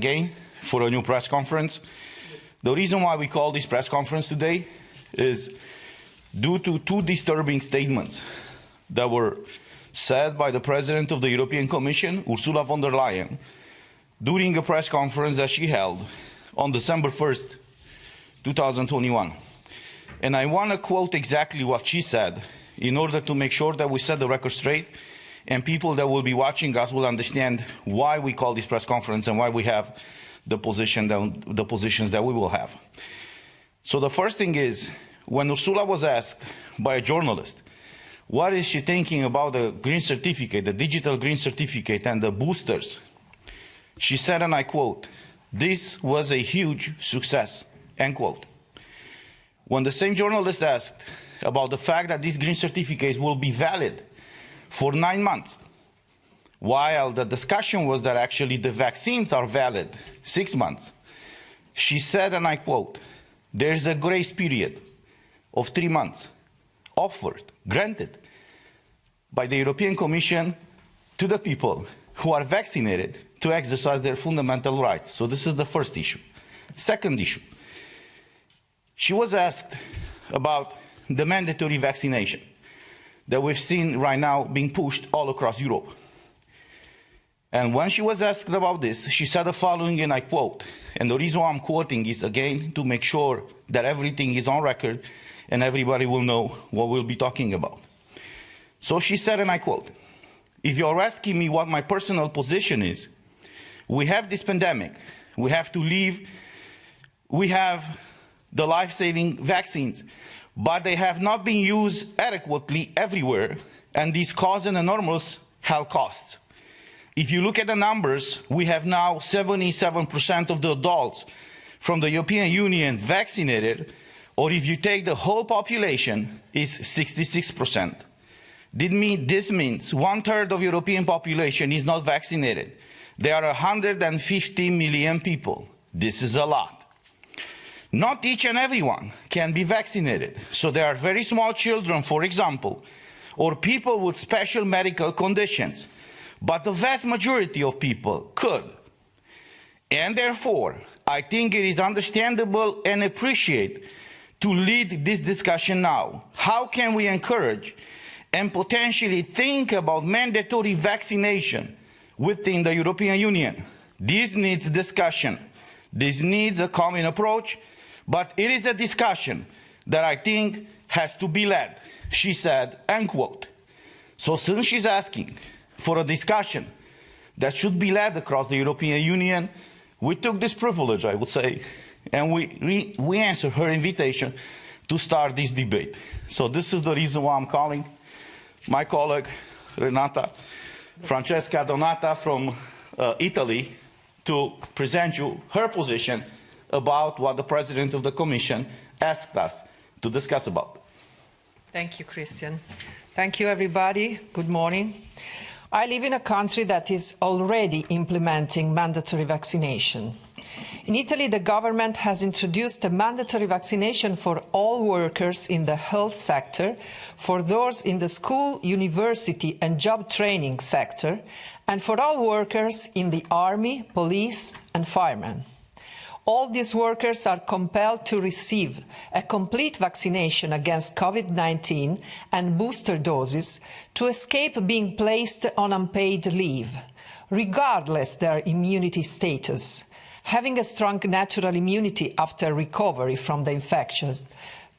again for a new press conference. The reason why we call this press conference today is due to two disturbing statements that were said by the President of the European Commission, Ursula von der Leyen, during a press conference that she held on December 1st, 2021. And I want to quote exactly what she said in order to make sure that we set the record straight and people that will be watching us will understand why we call this press conference and why we have the positions that we will have. So the first thing is, when Ursula was asked by a journalist, what is she thinking about the green certificate, the digital green certificate and the boosters? She said, and I quote, "This was a huge success," end quote. When the same journalist asked about the fact that these green certificates will be valid for 9 months, while the discussion was that actually the vaccines are valid 6 months, she said, and I quote, "There's a grace period of 3 months offered, granted by the European Commission to the people who are vaccinated to exercise their fundamental rights." So this is the first issue. Second issue, she was asked about the mandatory vaccination that we've seen right now being pushed all across Europe. And when she was asked about this, she said the following, and I quote, and the reason why I'm quoting is, again, to make sure that everything is on record and everybody will know what we'll be talking about. So she said, and I quote, "If you're asking me what my personal position is, we have this pandemic, we have to leave, we have the life-saving vaccines, but they have not been used adequately everywhere, and these cause an enormous health costs. If you look at the numbers, we have now 77% of the adults from the European Union vaccinated, or if you take the whole population, is 66%. This means 1/3 of European population is not vaccinated. There are 150 million people. This is a lot. Not each and everyone can be vaccinated. So there are very small children, for example, or people with special medical conditions. But the vast majority of people could. And therefore, I think it is understandable and appreciated to lead this discussion now. How can we encourage and potentially think about mandatory vaccination within the European Union? This needs discussion. This needs a common approach, but it is a discussion that I think has to be led, she said, end quote. So since she's asking for a discussion that should be led across the European Union, we took this privilege, I would say, and we answered her invitation to start this debate. So this is the reason why I'm calling my colleague Francesca Donata from Italy to present you her position about what the President of the Commission asked us to discuss about. Thank you, Christian. Thank you, everybody. Good morning. I live in a country that is already implementing mandatory vaccination. In Italy, the government has introduced a mandatory vaccination for all workers in the health sector, for those in the school, university and job training sector, and for all workers in the army, police and firemen. All these workers are compelled to receive a complete vaccination against COVID-19 and booster doses to escape being placed on unpaid leave, regardless their immunity status. Having a strong natural immunity after recovery from the infection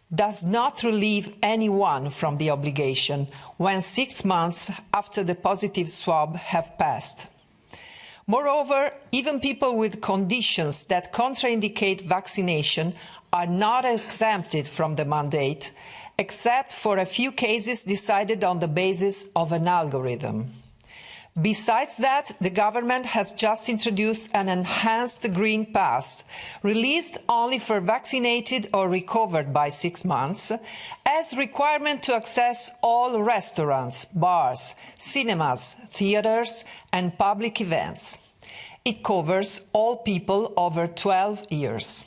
does not relieve anyone from the obligation when 6 months after the positive swab have passed. Moreover, even people with conditions that contraindicate vaccination are not exempted from the mandate, except for a few cases decided on the basis of an algorithm. Besides that, the government has just introduced an enhanced Green Pass, released only for vaccinated or recovered by 6 months, as requirement to access all restaurants, bars, cinemas, theatres and public events. It covers all people over 12 years.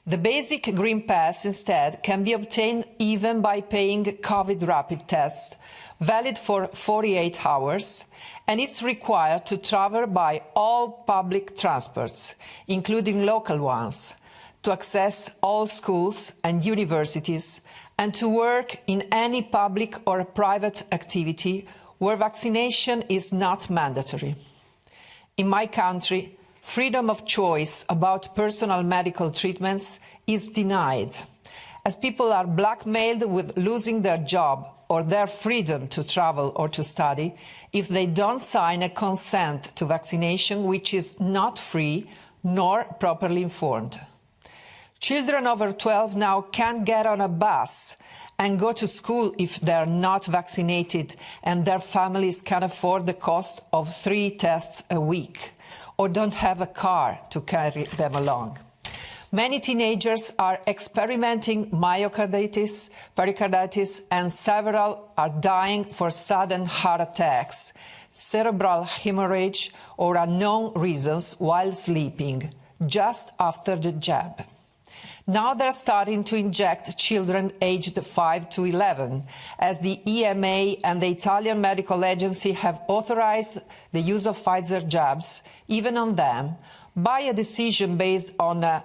The basic Green Pass, instead, can be obtained even by paying COVID rapid tests, valid for 48 hours, and it's required to travel by all public transports, including local ones, to access all schools and universities, and to work in any public or private activity where vaccination is not mandatory. In my country, freedom of choice about personal medical treatments is denied, as people are blackmailed with losing their job or their freedom to travel or to study if they don't sign a consent to vaccination which is not free nor properly informed. Children over 12 now can't get on a bus and go to school if they're not vaccinated and their families can afford the cost of 3 tests a week, or don't have a car to carry them along. Many teenagers are experimenting myocarditis, pericarditis, and several are dying for sudden heart attacks, cerebral hemorrhage, or unknown reasons while sleeping, just after the jab. Now they're starting to inject children aged 5 to 11, as the EMA and the Italian Medical Agency have authorized the use of Pfizer jabs, even on them, by a decision based on a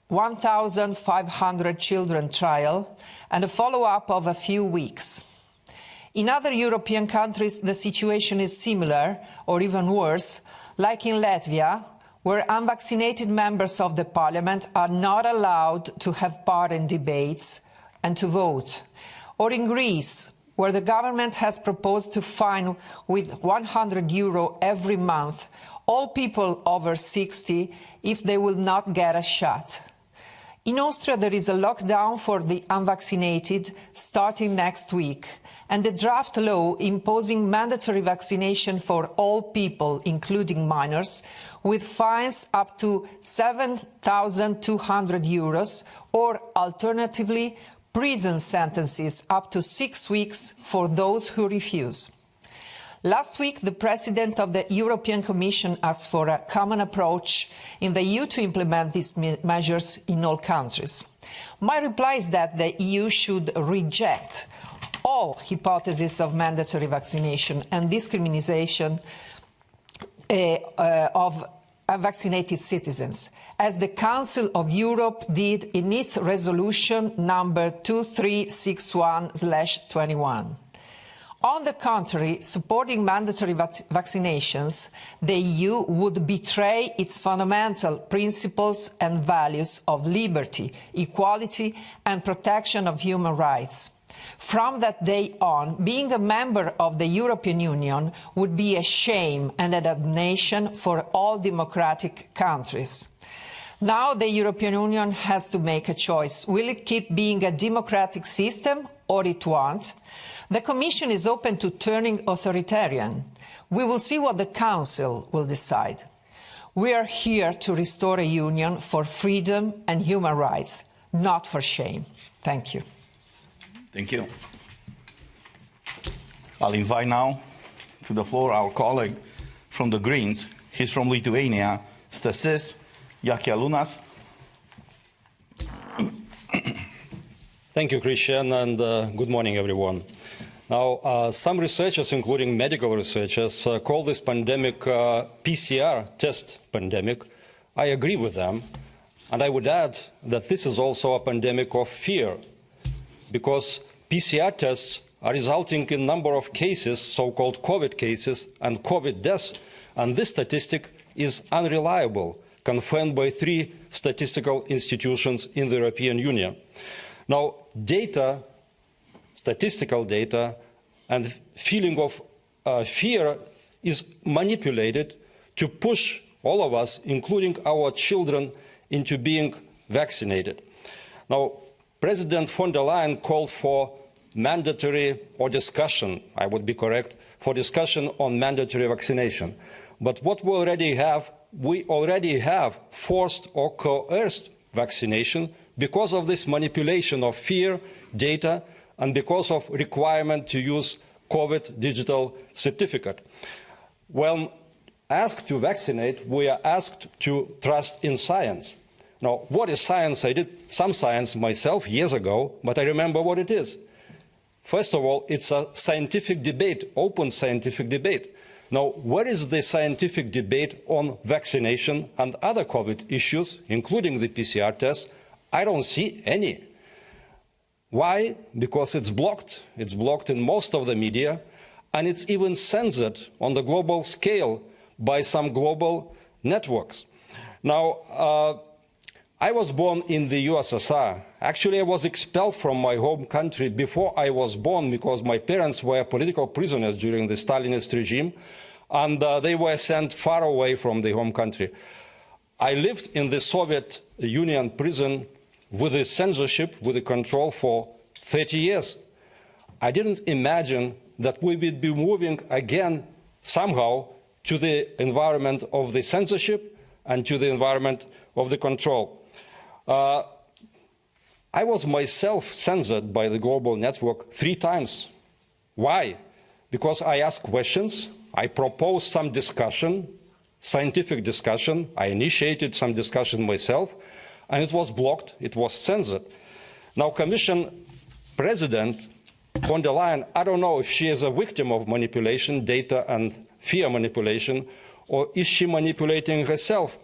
1,500 children trial and a follow-up of a few weeks. In other European countries, the situation is similar, or even worse, like in Latvia, where unvaccinated members of the parliament are not allowed to have part in debates and to vote, or in Greece, where the government has proposed to fine with €100 every month all people over 60 if they will not get a shot. In Austria, there is a lockdown for the unvaccinated starting next week, and the draft law imposing mandatory vaccination for all people, including minors, with fines up to €7,200 or, alternatively, prison sentences up to 6 weeks for those who refuse. Last week, the President of the European Commission asked for a common approach in the EU to implement these measures in all countries. My reply is that the EU should reject all hypotheses of mandatory vaccination and discrimination of unvaccinated citizens, as the Council of Europe did in its resolution number 2361/21. On the contrary, supporting mandatory vaccinations, the EU would betray its fundamental principles and values of liberty, equality and protection of human rights. From that day on, being a member of the European Union would be a shame and a damnation for all democratic countries. Now the European Union has to make a choice. Will it keep being a democratic system or it won't? The Commission is open to turning authoritarian. We will see what the Council will decide. We are here to restore a union for freedom and human rights, not for shame. Thank you. Thank you. I'll invite now to the floor our colleague from the Greens. He's from Lithuania, Stasys Jakialunas. Thank you, Christian, and good morning, everyone. Now, some researchers, including medical researchers, call this pandemic PCR test pandemic. I agree with them, and I would add that this is also a pandemic of fear, because PCR tests are resulting in a number of cases, so-called COVID cases and COVID deaths, and this statistic is unreliable, confirmed by 3 statistical institutions in the European Union. Now, data, statistical data, and feeling of fear is manipulated to push all of us, including our children, into being vaccinated. Now, President von der Leyen called for mandatory, or discussion, I would be correct, for discussion on mandatory vaccination. But what we already have forced or coerced vaccination because of this manipulation of fear, data, and because of requirement to use COVID digital certificate. When asked to vaccinate, we are asked to trust in science. Now, what is science? I did some science myself years ago, but I remember what it is. First of all, it's a scientific debate, open scientific debate. Now, where is the scientific debate on vaccination and other COVID issues, including the PCR test? I don't see any. Why? Because it's blocked. It's blocked in most of the media, and it's even censored on the global scale by some global networks. Now, I was born in the USSR. Actually, I was expelled from my home country before I was born because my parents were political prisoners during the Stalinist regime, and they were sent far away from the home country. I lived in the Soviet Union prison with the censorship, with the control for 30 years. I didn't imagine that we would be moving again somehow to the environment of the censorship and to the environment of the control. I was myself censored by the global network 3 times. Why? Because I asked questions, I proposed some discussion, scientific discussion, I initiated some discussion myself, and it was blocked, it was censored. Now, Commission President von der Leyen, I don't know if she is a victim of manipulation, data and fear manipulation, or is she manipulating herself?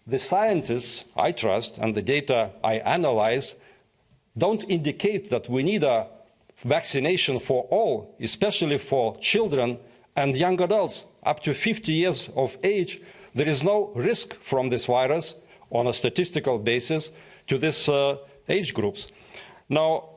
The scientists I trust and the data I analyze don't indicate that we need a vaccination for all, especially for children and young adults up to 50 years of age. There is no risk from this virus on a statistical basis to these age groups. Now,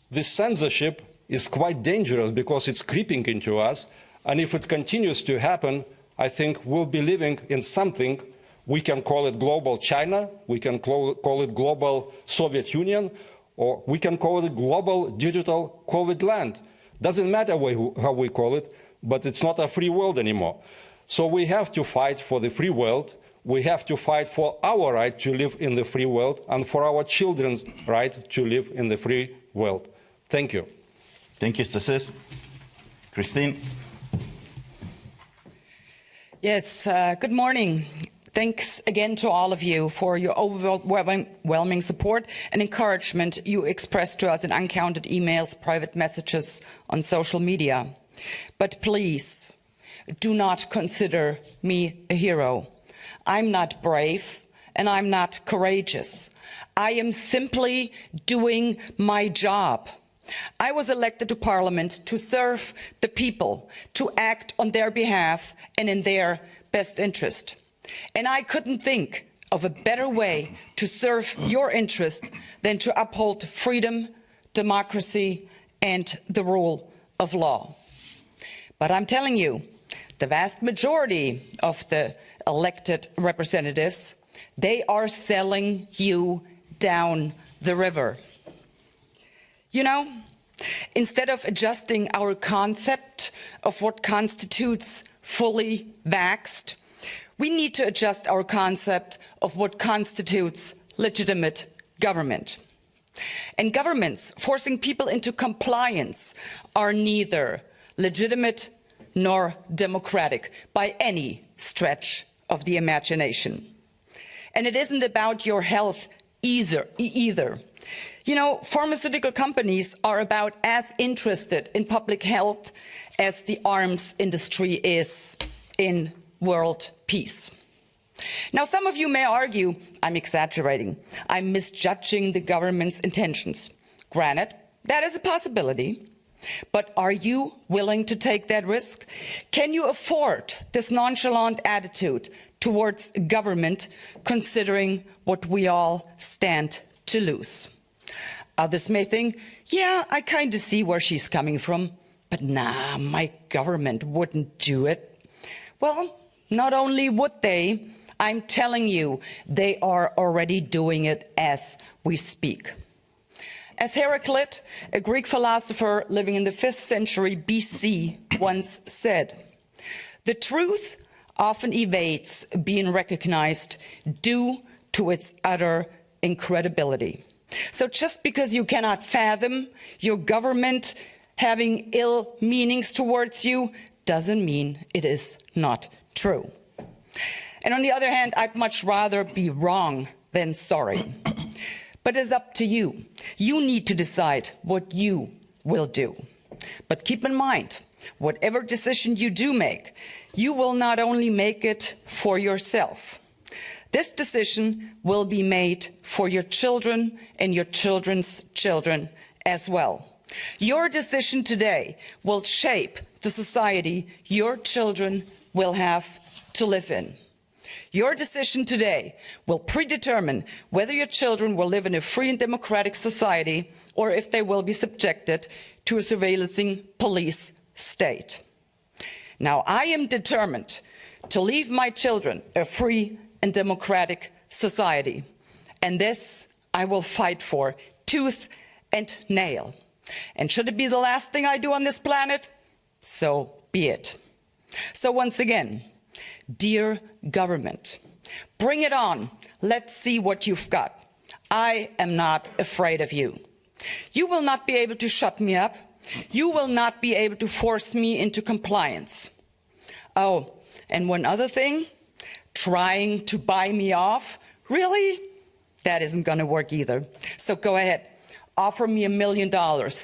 this censorship is quite dangerous because it's creeping into us, and if it continues to happen, I think we'll be living in something. We can call it global China, we can call it global Soviet Union, or we can call it global digital COVID land. Doesn't matter how we call it, but it's not a free world anymore. So we have to fight for the free world. We have to fight for our right to live in the free world and for our children's right to live in the free world. Thank you. Thank you, Stasis. Christine. Yes, good morning. Thanks again to all of you for your overwhelming support and encouragement you expressed to us in uncounted emails, private messages on social media. But please, do not consider me a hero. I'm not brave and I'm not courageous. I am simply doing my job. I was elected to Parliament to serve the people, to act on their behalf and in their best interest. And I couldn't think of a better way to serve your interest than to uphold freedom, democracy, and the rule of law. But I'm telling you, the vast majority of the elected representatives, they are selling you down the river. You know, instead of adjusting our concept of what constitutes fully vaxxed, we need to adjust our concept of what constitutes legitimate government. And governments forcing people into compliance are neither legitimate nor democratic by any stretch of the imagination. And it isn't about your health either. You know, pharmaceutical companies are about as interested in public health as the arms industry is in world peace. Now, some of you may argue I'm exaggerating. I'm misjudging the government's intentions. Granted, that is a possibility. But are you willing to take that risk? Can you afford this nonchalant attitude towards government, considering what we all stand to lose? Others may think, yeah, I kind of see where she's coming from, but nah, my government wouldn't do it. Well, not only would they, I'm telling you, they are already doing it as we speak. As Heraclit, a Greek philosopher living in the 5th century BC, once said, "The truth often evades being recognized due to its utter incredibility." So just because you cannot fathom your government having ill meanings towards you doesn't mean it is not true. And on the other hand, I'd much rather be wrong than sorry. But it's up to you. You need to decide what you will do. But keep in mind, whatever decision you do make, you will not only make it for yourself. This decision will be made for your children and your children's children as well. Your decision today will shape the society your children will have to live in. Your decision today will predetermine whether your children will live in a free and democratic society or if they will be subjected to a surveillancing police state. Now, I am determined to leave my children a free and democratic society, and this I will fight for tooth and nail. And should it be the last thing I do on this planet, so be it. So once again, dear government, bring it on. Let's see what you've got. I am not afraid of you. You will not be able to shut me up. You will not be able to force me into compliance. Oh, and one other thing, trying to buy me off, really? That isn't going to work either. So go ahead, offer me $1 million.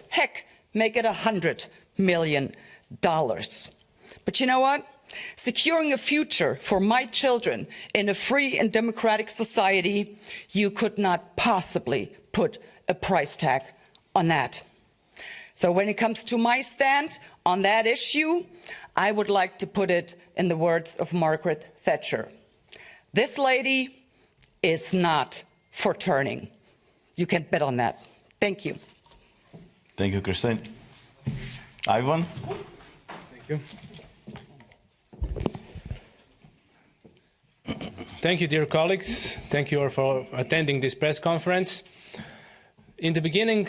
Heck, make it $100 million. But you know what? Securing a future for my children in a free and democratic society, you could not possibly put a price tag on that. So when it comes to my stand on that issue, I would like to put it in the words of Margaret Thatcher. This lady is not for turning. You can bet on that. Thank you. Thank you, Christine. Ivan? Thank you. Thank you, dear colleagues. Thank you all for attending this press conference. In the beginning,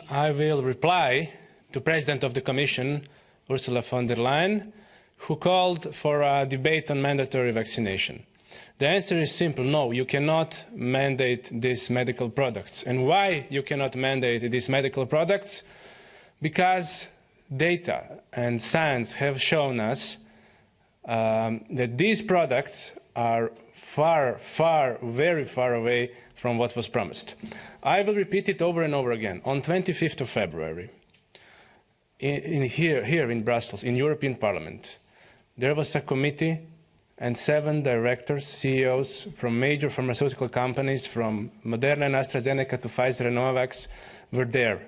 I will reply to President of the Commission, Ursula von der Leyen, who called for a debate on mandatory vaccination. The answer is simple: no, you cannot mandate these medical products. And why you cannot mandate these medical products? Because data and science have shown us that these products are very far away from what was promised. I will repeat it over and over again. On 25th of February, here in Brussels, in European Parliament, there was a committee and 7 directors, CEOs from major pharmaceutical companies, from Moderna and AstraZeneca to Pfizer and Novavax, were there.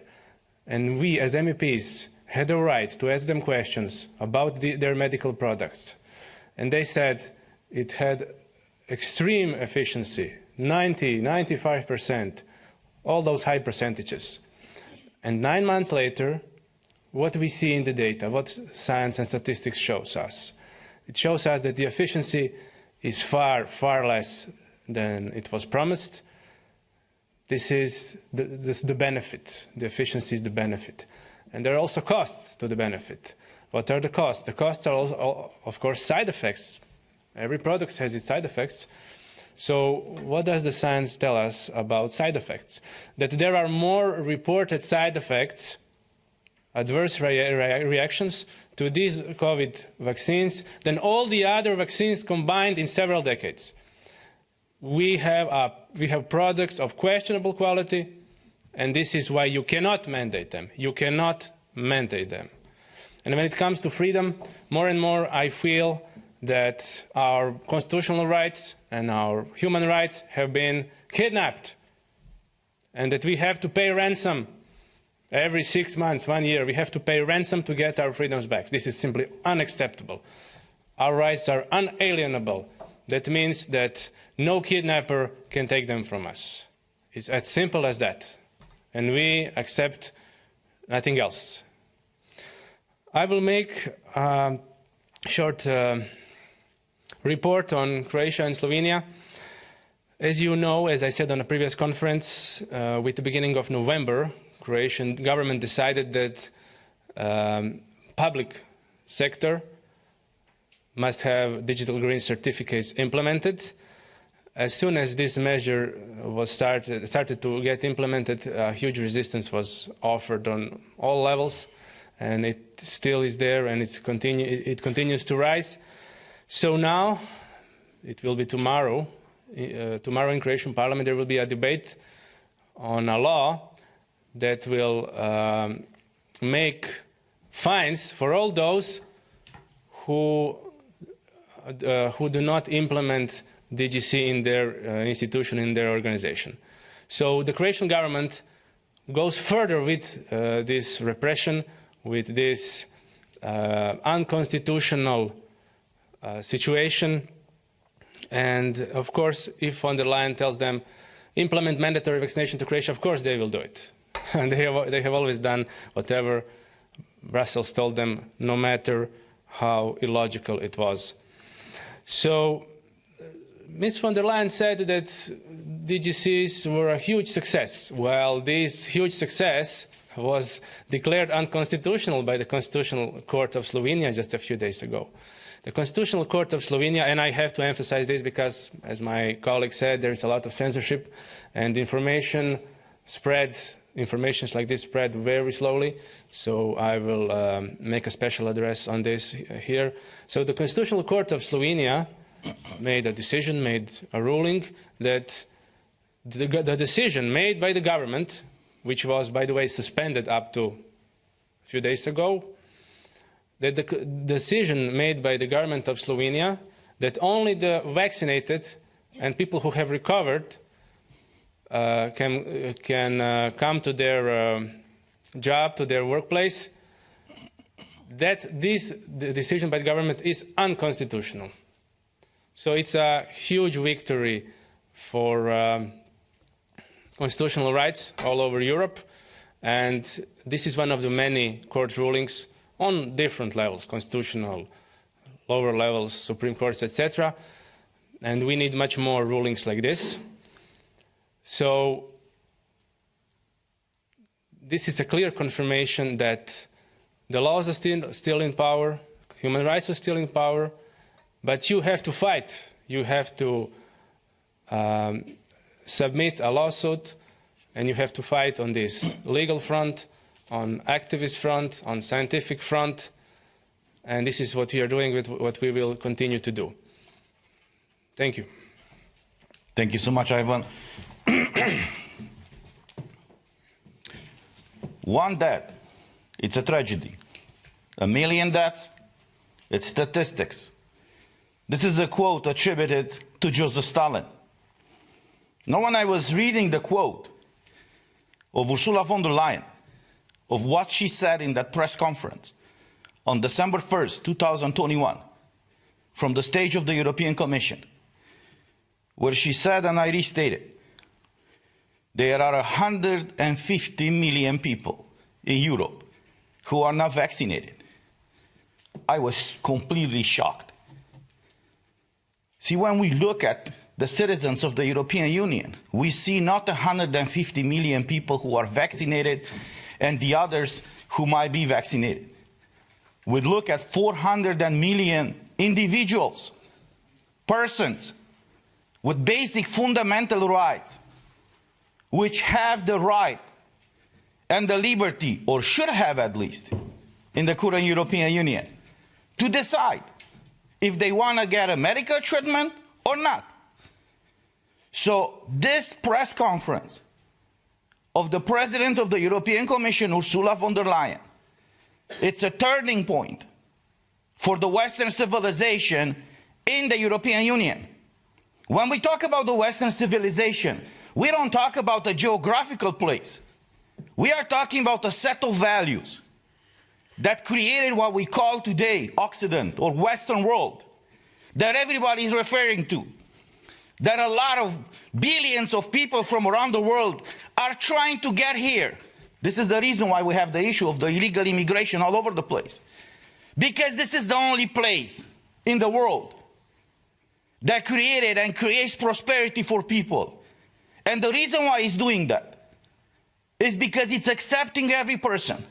And we, as MEPs, had the right to ask them questions about their medical products. And they said it had extreme efficiency, 90, 95%, all those high percentages. And 9 months later, what we see in the data, what science and statistics shows us, it shows us that the efficiency is far less than it was promised. This is the benefit. The efficiency is the benefit. And there are also costs to the benefit. What are the costs? The costs are also, of course, side effects. Every product has its side effects. So what does the science tell us about side effects? That there are more reported side effects, adverse reactions to these COVID vaccines than all the other vaccines combined in several decades. We have products of questionable quality, and this is why you cannot mandate them. You cannot mandate them. And when it comes to freedom, more and more I feel that our constitutional rights and our human rights have been kidnapped, and that we have to pay ransom. Every 6 months, 1 year, we have to pay ransom to get our freedoms back. This is simply unacceptable. Our rights are unalienable. That means that no kidnapper can take them from us. It's as simple as that. And we accept nothing else. I will make a short report on Croatia and Slovenia. As you know, as I said on a previous conference, with the beginning of November, Croatian government decided that public sector must have digital green certificates implemented. As soon as this measure was started to get implemented, huge resistance was offered on all levels, and it still is there, and it continues to rise. So now, it will be tomorrow. Tomorrow in Croatian Parliament there will be a debate on a law that will make fines for all those who do not implement DGC in their institution, in their organization. So the Croatian government goes further with this repression, with this unconstitutional situation. And of course, if von der Leyen tells them, implement mandatory vaccination to Croatia, of course they will do it. And they have always done whatever Brussels told them, no matter how illogical it was. So Ms. von der Leyen said that DGCs were a huge success. Well, this huge success was declared unconstitutional by the Constitutional Court of Slovenia just a few days ago. The Constitutional Court of Slovenia, and I have to emphasize this because, as my colleague said, there is a lot of censorship and information like this spread very slowly, so I will make a special address on this here. So the Constitutional Court of Slovenia made a decision, made a ruling that the decision made by the government, which was, by the way, suspended up to a few days ago, that the decision made by the government of Slovenia that only the vaccinated and people who have recovered can come to their job, to their workplace, that the decision by the government is unconstitutional. So it's a huge victory for constitutional rights all over Europe, and this is one of the many court rulings on different levels, constitutional, lower levels, Supreme Courts, etc. And we need much more rulings like this. So this is a clear confirmation that the laws are still in power, human rights are still in power, but you have to fight. You have to submit a lawsuit, and you have to fight on this legal front, on activist front, on scientific front, and this is what we are doing, with what we will continue to do. Thank you. Thank you so much, Ivan. One death, it's a tragedy. 1 million deaths, it's statistics. This is a quote attributed to Joseph Stalin. Now, when I was reading the quote of Ursula von der Leyen, of what she said in that press conference on December 1st, 2021, from the stage of the European Commission, where she said, and I restate it, there are 150 million people in Europe who are not vaccinated. I was completely shocked. See, when we look at the citizens of the European Union, we see not 150 million people who are vaccinated and the others who might be vaccinated. We look at 400 million individuals, persons with basic fundamental rights, which have the right and the liberty, or should have at least, in the current European Union, to decide if they want to get a medical treatment or not. So this press conference of the President of the European Commission, Ursula von der Leyen, it's a turning point for the Western civilization in the European Union. When we talk about the Western civilization, we don't talk about a geographical place. We are talking about a set of values that created what we call today Occident or Western world, that everybody is referring to, that a lot of billions of people from around the world are trying to get here. This is the reason why we have the issue of the illegal immigration all over the place. Because this is the only place in the world that created and creates prosperity for people. And the reason why it's doing that is because it's accepting every person.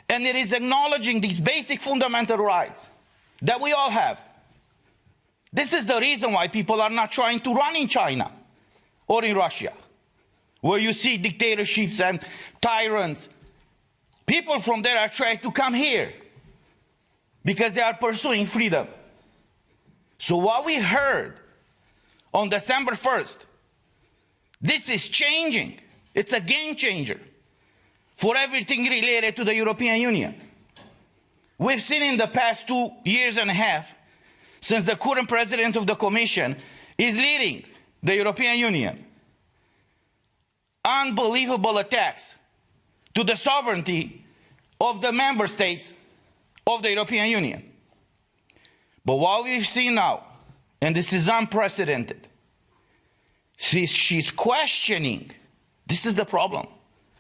And it is acknowledging these basic fundamental rights that we all have. This is the reason why people are not trying to run in China or in Russia, where you see dictatorships and tyrants. People from there are trying to come here because they are pursuing freedom. So what we heard on December 1st. This is changing. It's a game changer for everything related to the European Union. We've seen in the past 2 years and a half, since the current president of the Commission is leading the European Union, unbelievable attacks to the sovereignty of the member states of the European Union. But what we've seen now, and this is unprecedented, she's questioning, this is the problem,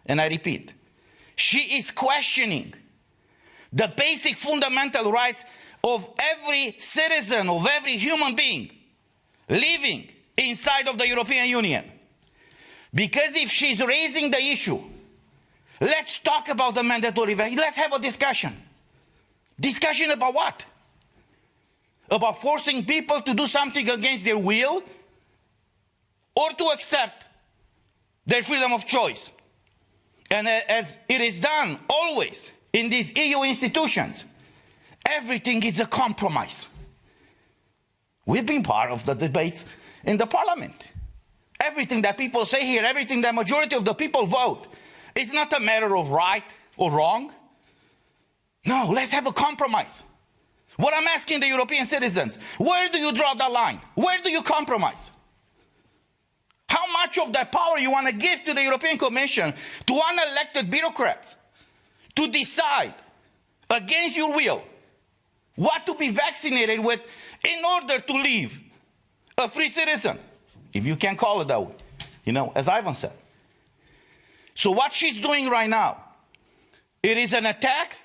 and I repeat, she is questioning the basic fundamental rights of every citizen, of every human being living inside of the European Union. Because if she's raising the issue, let's talk about the mandatory vaccine, let's have a discussion. Discussion about what? About forcing people to do something against their will, or to accept their freedom of choice. And as it is done always in these EU institutions, everything is a compromise. We've been part of the debates in the Parliament. Everything that people say here, everything that majority of the people vote, is not a matter of right or wrong. No, let's have a compromise. What I'm asking the European citizens, where do you draw the line? Where do you compromise? How much of that power you want to give to the European Commission, to unelected bureaucrats, to decide against your will what to be vaccinated with in order to live a free citizen, if you can call it that way, you know, as Ivan said. So what she's doing right now, it is an attack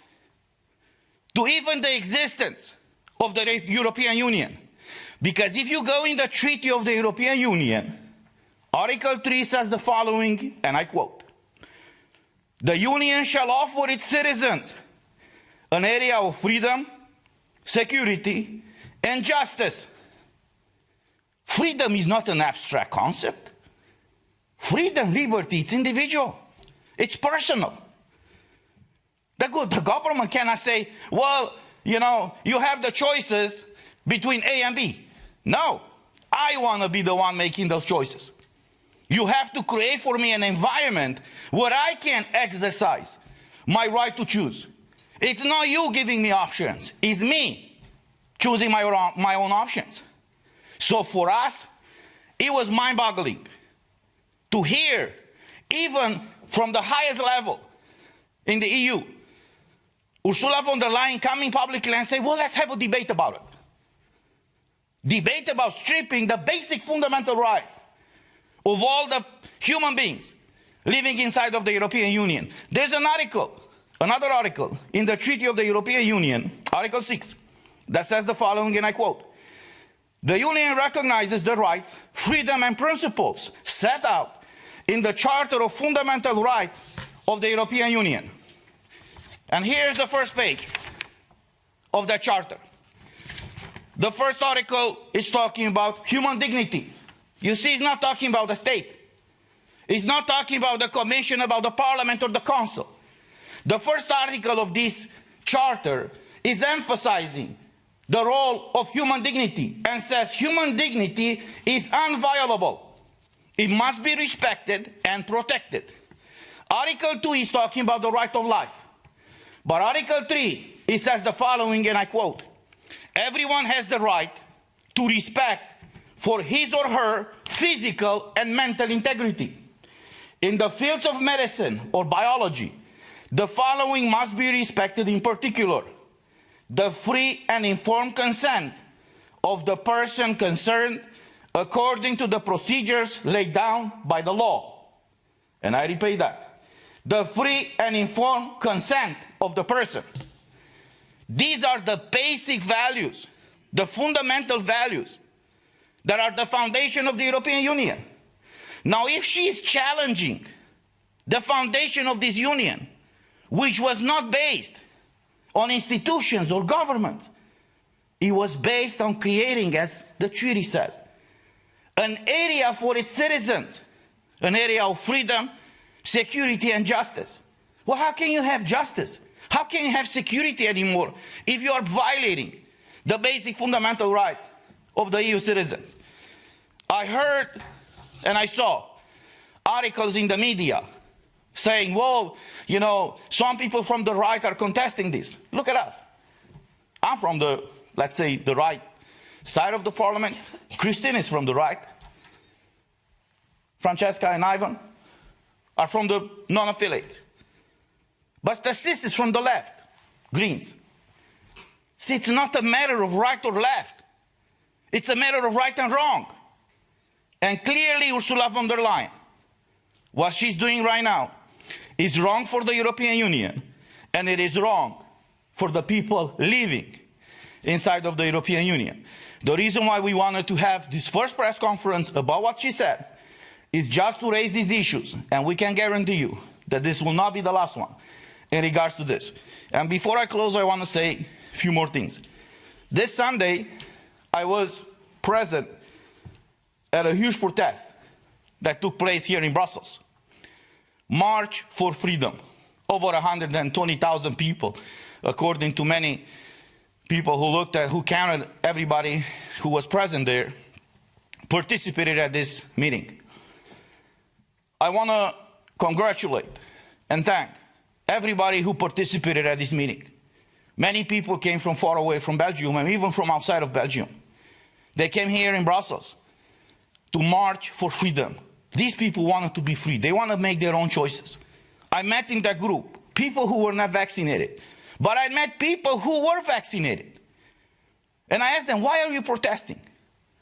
to even the existence of the European Union. Because if you go in the Treaty of the European Union, Article 3 says the following, and I quote, "The Union shall offer its citizens an area of freedom, security, and justice." Freedom is not an abstract concept. Freedom, liberty, it's individual. It's personal. The government cannot say, well, you know, you have the choices between A and B. No, I want to be the one making those choices. You have to create for me an environment where I can exercise my right to choose. It's not you giving me options. It's me choosing my own options. So for us, it was mind-boggling to hear, even from the highest level in the EU, Ursula von der Leyen coming publicly and say, well, let's have a debate about it. Debate about stripping the basic fundamental rights of all the human beings living inside of the European Union. There's an article, another article in the Treaty of the European Union, Article 6, that says the following, and I quote, "The Union recognizes the rights, freedom, and principles set out in the Charter of Fundamental Rights of the European Union." And here's the first page of that charter. The first article is talking about human dignity. You see, it's not talking about the state. It's not talking about the Commission, about the Parliament, or the Council. The first article of this charter is emphasizing the role of human dignity and says human dignity is inviolable. It must be respected and protected. Article 2 is talking about the right of life. But Article 3, it says the following, and I quote, "Everyone has the right to respect for his or her physical and mental integrity. In the fields of medicine or biology, the following must be respected in particular: the free and informed consent of the person concerned according to the procedures laid down by the law." And I repeat that. The free and informed consent of the person. These are the basic values, the fundamental values that are the foundation of the European Union. Now, if she is challenging the foundation of this union, which was not based on institutions or governments, it was based on creating, as the treaty says, an area for its citizens, an area of freedom, security, and justice. Well, how can you have justice? How can you have security anymore if you are violating the basic fundamental rights of the EU citizens? I heard and I saw articles in the media saying, well, you know, some people from the right are contesting this. Look at us. I'm from the, let's say, the right side of the parliament. Christine is from the right. Francesca and Ivan are from the non-affiliate. But Stassis is from the left, Greens. See, it's not a matter of right or left. It's a matter of right and wrong. And clearly Ursula von der Leyen, what she's doing right now, is wrong for the European Union, and it is wrong for the people living inside of the European Union. The reason why we wanted to have this first press conference about what she said is just to raise these issues, and we can guarantee you that this will not be the last one in regards to this. And before I close, I want to say a few more things. This Sunday, I was present at a huge protest that took place here in Brussels. March for Freedom. Over 120,000 people, according to many people who counted everybody who was present there, participated at this meeting. I want to congratulate and thank everybody who participated at this meeting. Many people came from far away from Belgium and even from outside of Belgium. They came here in Brussels to march for freedom. These people wanted to be free. They want to make their own choices. I met in that group people who were not vaccinated, but I met people who were vaccinated. And I asked them, why are you protesting?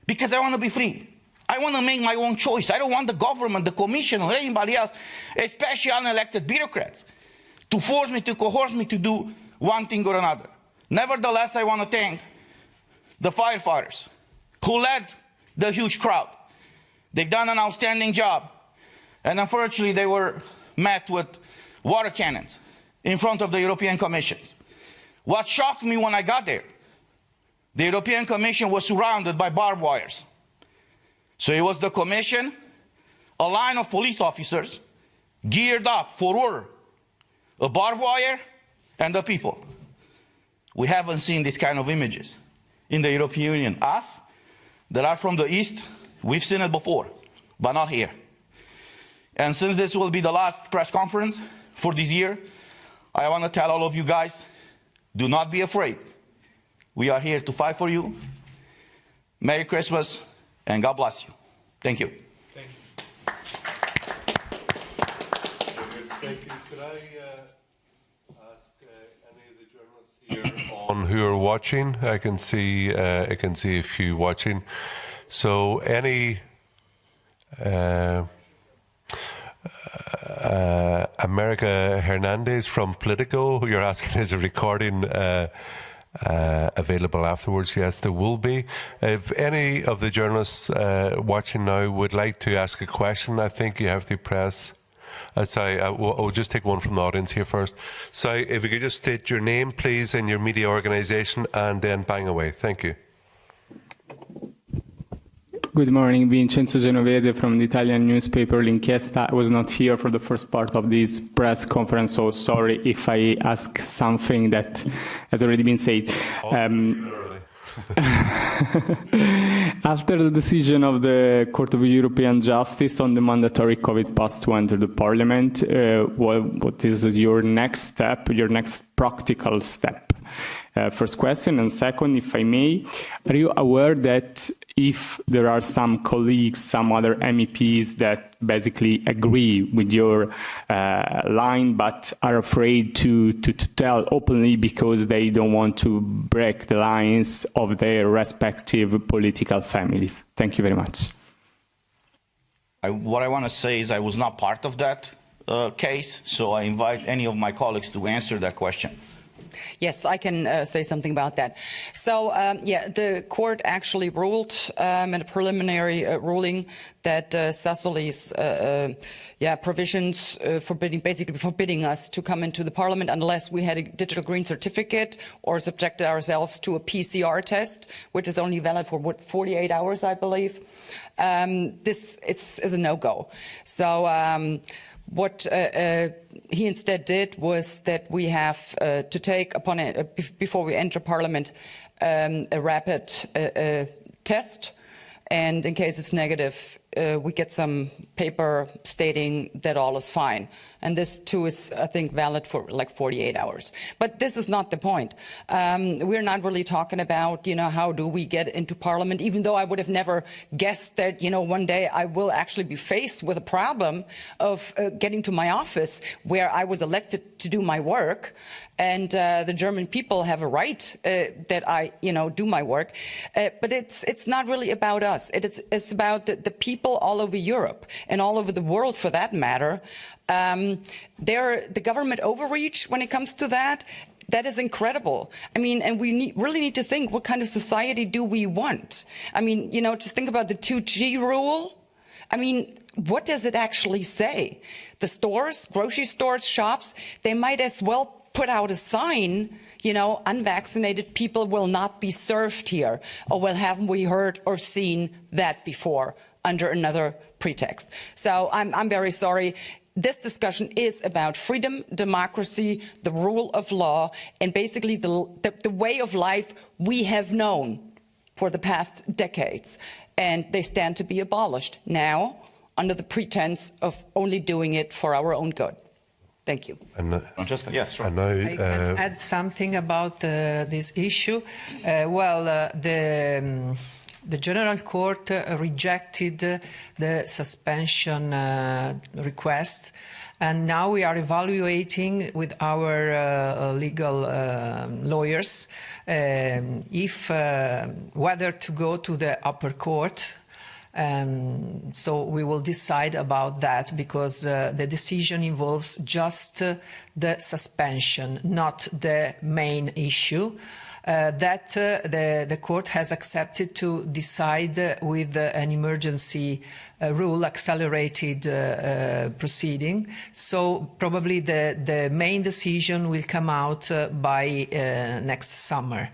Because I want to be free. I want to make my own choice. I don't want the government, the commission, or anybody else, especially unelected bureaucrats, to force me, to coerce me to do one thing or another. Nevertheless, I want to thank the firefighters who led the huge crowd. They've done an outstanding job. And unfortunately, they were met with water cannons in front of the European Commission. What shocked me when I got there, the European Commission was surrounded by barbed wires. So it was the Commission, a line of police officers, geared up for war, a barbed wire, and the people. We haven't seen this kind of images in the European Union. Us, that are from the East, we've seen it before, but not here. And since this will be the last press conference for this year, I want to tell all of you guys, do not be afraid. We are here to fight for you. Merry Christmas, and God bless you. Thank you. Thank you. Could I ask any of the journalists here on who are watching? I can see a few watching. So any America Hernandez from Politico, you're asking, is a recording available afterwards? Yes, there will be. If any of the journalists watching now would like to ask a question, I think you have to press. Sorry, we'll just take one from the audience here first. So if you could just state your name, please, and your media organisation, and then bang away. Thank you. Good morning, Vincenzo Genovese from the Italian newspaper L'Inchiesta. I was not here for the first part of this press conference, so sorry if I ask something that has already been said. After the decision of the Court of European Justice on the mandatory COVID pass to enter the Parliament, what is your next step, your next practical step? First question. And second, if I may, are you aware that if there are some colleagues, some other MEPs that basically agree with your line but are afraid to tell openly because they don't want to break the lines of their respective political families? Thank you very much. What I want to say is I was not part of that case, so I invite any of my colleagues to answer that question. Yes, I can say something about that. So, yeah, the court actually ruled in a preliminary ruling that Sassoli's provisions basically forbidding us to come into the parliament unless we had a digital green certificate or subjected ourselves to a PCR test, which is only valid for 48 hours, I believe. This is a no-go. So. What he instead did was that we have to take upon it, before we enter Parliament, a rapid test. and in case it's negative, we get some paper stating that all is fine. And this too is, I think, valid for like 48 hours. But this is not the point. We're not really talking about, how do we get into parliament, even though I would have never guessed that, one day I will actually be faced with a problem of getting to my office where I was elected to do my work. And the German people have a right that I, do my work. But it's not really about us. It's about the people all over Europe and all over the world, for that matter. The government overreach when it comes to that. That is incredible. I mean, and we really need to think, what kind of society do we want? I mean, just think about the 2G rule. I mean, what does it actually say? The stores, grocery stores, shops, they might as well put out a sign, unvaccinated people will not be served here. Or, well, haven't we heard or seen that before under another pretext? So I'm very sorry. This discussion is about freedom, democracy, the rule of law, and basically the way of life we have known for the past decades. And they stand to be abolished now under the pretense of only doing it for our own good. Thank you. Francesca, yes, sure. I can add something about this issue. The General Court rejected the suspension request, and now we are evaluating with our legal lawyers whether to go to the upper court. So we will decide about that, because the decision involves just the suspension, not the main issue. That the court has accepted to decide with an emergency rule, accelerated proceeding. So probably the main decision will come out by next summer.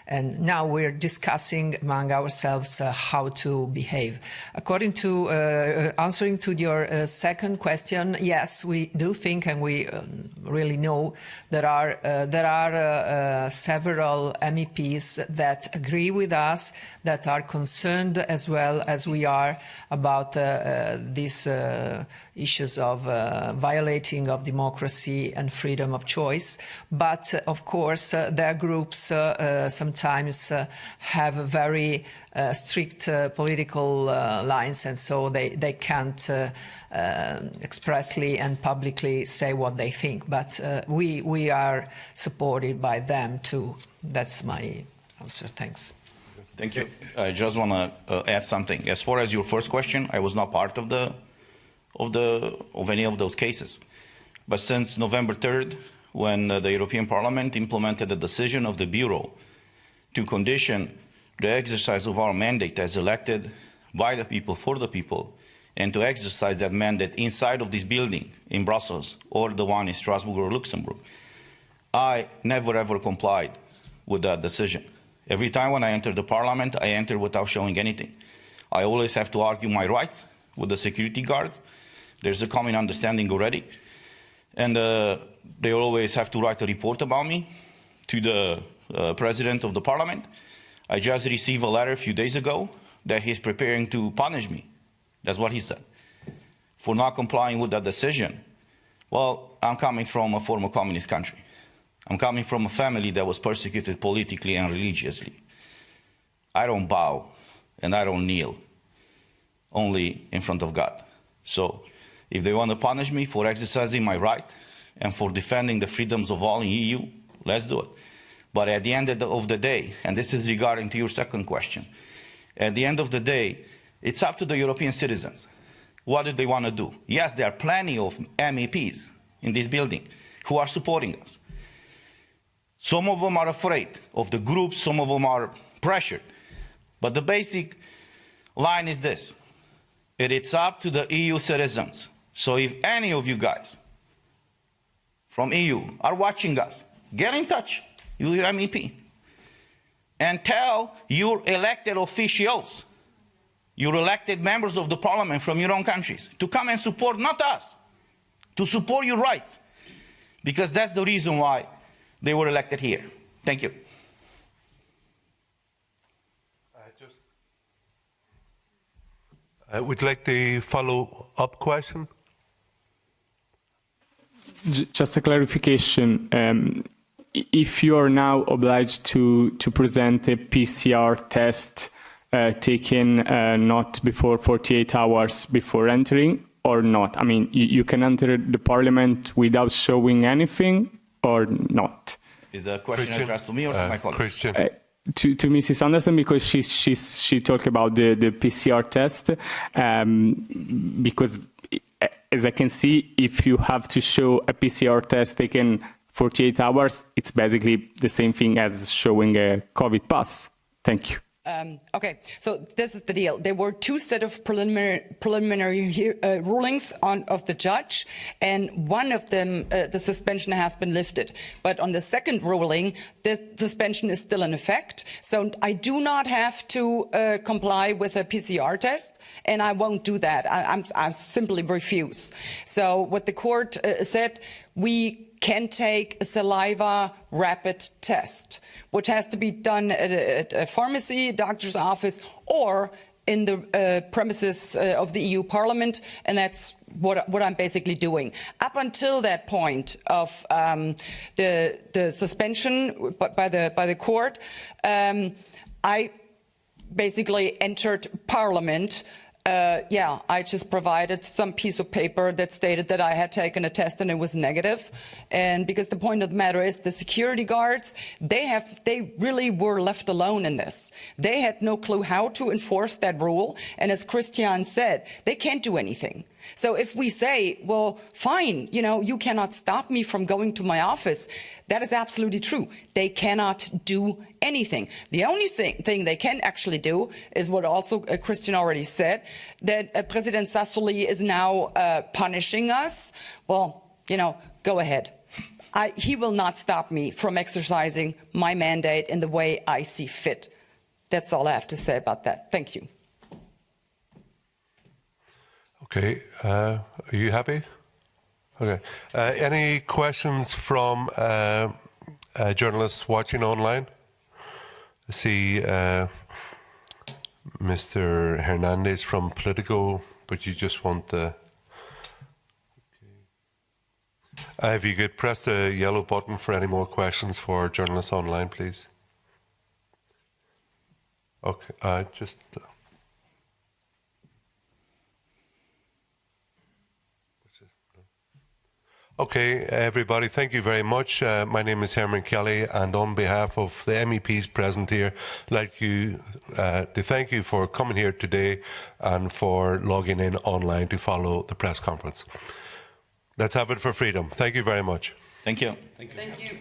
And now we're discussing among ourselves how to behave. According to answering to your second question, yes, we do think, and we really know there are several MEPs that agree with us, that are concerned as well as we are about these issues of violating of democracy and freedom of choice. But of course, their groups sometimes have very strict political lines, and so they can't expressly and publicly say what they think. But we are supported by them too. That's my answer. Thanks. Thank you. I just want to add something. As far as your first question, I was not part of any of those cases. But since November 3rd, when the European Parliament implemented the decision of the Bureau to condition the exercise of our mandate as elected by the people for the people, and to exercise that mandate inside of this building in Brussels or the one in Strasbourg or Luxembourg, I never ever complied with that decision. Every time when I enter the parliament, I enter without showing anything. I always have to argue my rights with the security guards. There's a common understanding already. And they always have to write a report about me to the president of the parliament. I just received a letter a few days ago that he's preparing to punish me. That's what he said, for not complying with that decision. Well, I'm coming from a former communist country. I'm coming from a family that was persecuted politically and religiously. I don't bow and I don't kneel, only in front of God. So if they want to punish me for exercising my right and for defending the freedoms of all in EU, let's do it. But at the end of the day, and this is regarding to your second question, at the end of the day, it's up to the European citizens. What do they want to do? Yes, there are plenty of MEPs in this building who are supporting us. Some of them are afraid of the groups, some of them are pressured. But the basic line is this: it's up to the EU citizens. So if any of you guys from EU are watching us, get in touch, your MEP, and tell your elected officials, your elected members of the parliament from your own countries, to come and support, not us, to support your rights, because that's the reason why they were elected here. Thank you. Would you like the follow-up question? Just a clarification. If you are now obliged to present a PCR test taken not before 48 hours before entering or not? I mean, you can enter the parliament without showing anything or not? Is the question addressed to me or to my colleague? Christian. To Mrs. Anderson, because she talked about the PCR test, because as I can see, if you have to show a PCR test taken 48 hours, it's basically the same thing as showing a COVID pass. Thank you. Okay, so this is the deal. There were two set of preliminary rulings of the judge, and one of them, the suspension has been lifted. But on the second ruling, the suspension is still in effect. So I do not have to comply with a PCR test, and I won't do that. I simply refuse. So what the court said, we can take a saliva rapid test, which has to be done at a pharmacy, doctor's office, or in the premises of the EU Parliament, and that's what I'm basically doing. Up until that point of the suspension by the court, I basically entered Parliament. I just provided some piece of paper that stated that I had taken a test and it was negative. And because the point of the matter is the security guards, they really were left alone in this. They had no clue how to enforce that rule. And as Christian said, they can't do anything. So if we say, well, fine, you cannot stop me from going to my office, that is absolutely true. They cannot do anything. The only thing they can actually do is what also Christian already said, that President Sassoli is now punishing us. Well, go ahead. He will not stop me from exercising my mandate in the way I see fit. That's all I have to say about that. Thank you. Okay, are you happy? Okay. Any questions from journalists watching online? I see Mr. Hernandez from Politico, but you just want the... Okay. If you could press the yellow button for any more questions for journalists online, please. Okay, just... Okay, everybody, thank you very much. My name is Herman Kelly, and on behalf of the MEPs present here, I'd like to thank you for coming here today and for logging in online to follow the press conference. Let's have it for freedom. Thank you very much. Thank you. Thank you.